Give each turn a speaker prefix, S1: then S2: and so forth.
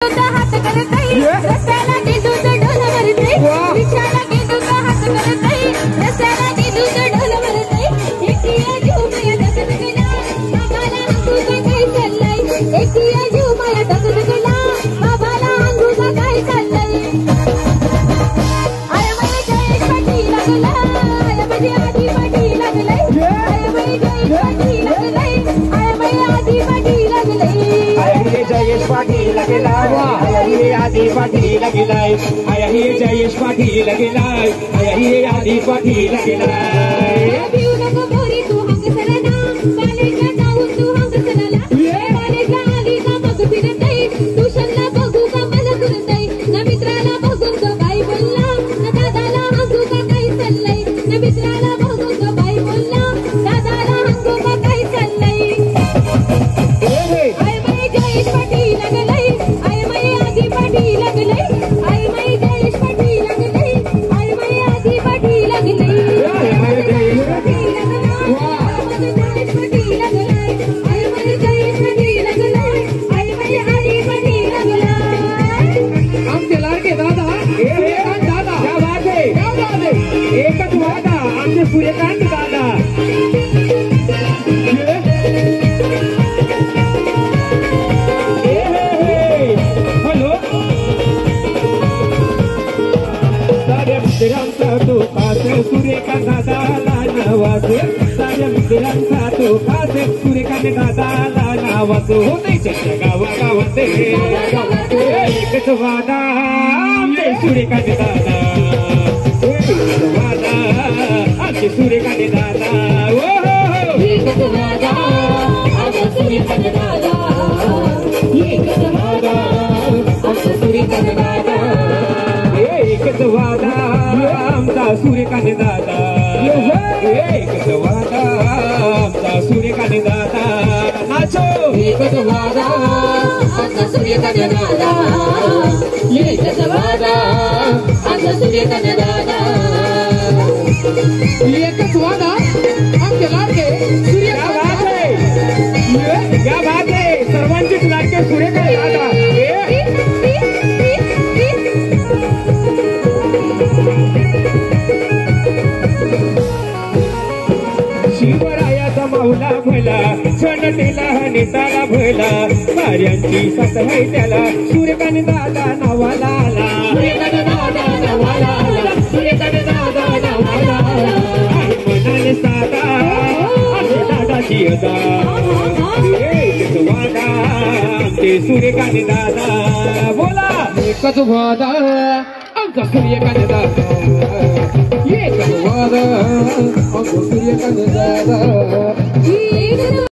S1: गेंदूचा हात करतई रस्त्याला गेंदूचा ढोल भरतई रिक्षाला गेंदूचा हात करतई रस्त्याला गेंदूचा ढोल भरतई एकिया जीव माया डकत गेला बाबाला अंगूचा काय चाललंय एकिया जीव माया डकत गेला बाबाला अंगूचा काय चाललंय आय माय जयेश पाटील लागला आय माझी आधी पाटील लागलंय आय माय जयेश पाटील लागलंय आय माय आधी पाटील लागलंय
S2: आय जयेश पाटील गेलाय आय आधी पाटील गेलाय आय जयेश पाटील गेलाय आय आधी पाटील गेलाय
S1: भिऊ नको बोरी तू हंगसला कॉलेजला जाऊन तू हंगसला कॉलेजला आली का मग फिरतई ट्युशनला बघू का मला करतई ना मित्राला बघून तो बाई बोलला ना दादाला हंगू का काय चाललंय ना मित्राला बघून तो बाई बोलला दादाला हंगू का काय चाललंय आय माय जयेश पाटील लागलंय आय माय आधी पाटील लागलंय आय माय जयेश पाटील लागलंय आय माय आधी पाटील लागलंय
S2: आमचे लाडके दादा सूर्यकांत दादा क्या बात है एकच वादा आमचे सूर्यकांत दादा हॅलो साऱ्या मित्रांचा तो खास सूर्यकांत दादाला नावाच साऱ्या मित्रांचा तो खास सूर्यकांत दादाला नावाच होते गावागावात एकच वादा आमचे सूर्यकांत दादा एकच वादा आमचे सूर्यकांत दादा
S1: एकच वादा आमचा सूर्यकांत दादा एकच वादा आमचा सूर्यकांत दादा
S2: एकच वादा आमचा सूर्यकांत दादा एकच वादा आमचा सूर्यकांत दादा नाचो
S1: एकच वादा आमचा सूर्यकांत दादा एकच वादा आमचा सूर्यकांत दादा
S2: एकच वादा आमचे लाडके सूर्यकांत क्या बात है सर्वांचेच लाडके सूर्यकांत दादा शिवरायाचा माऊला भला सणतेला नेताला भला कार्यांची साथ है त्याला सूर्यकांत दादा नावाला आला
S1: सूर्यकांत दादा नावाला आला सूर्यकांत दादा नावाला आला
S2: म्हणाले साधा आमचे दादाची अदा एकच वादा आमचे सूर्यकांत दादा बोला एकच वादा आमचा सूर्यकांत दादा एकच वादा आमचा सूर्यकांत दादा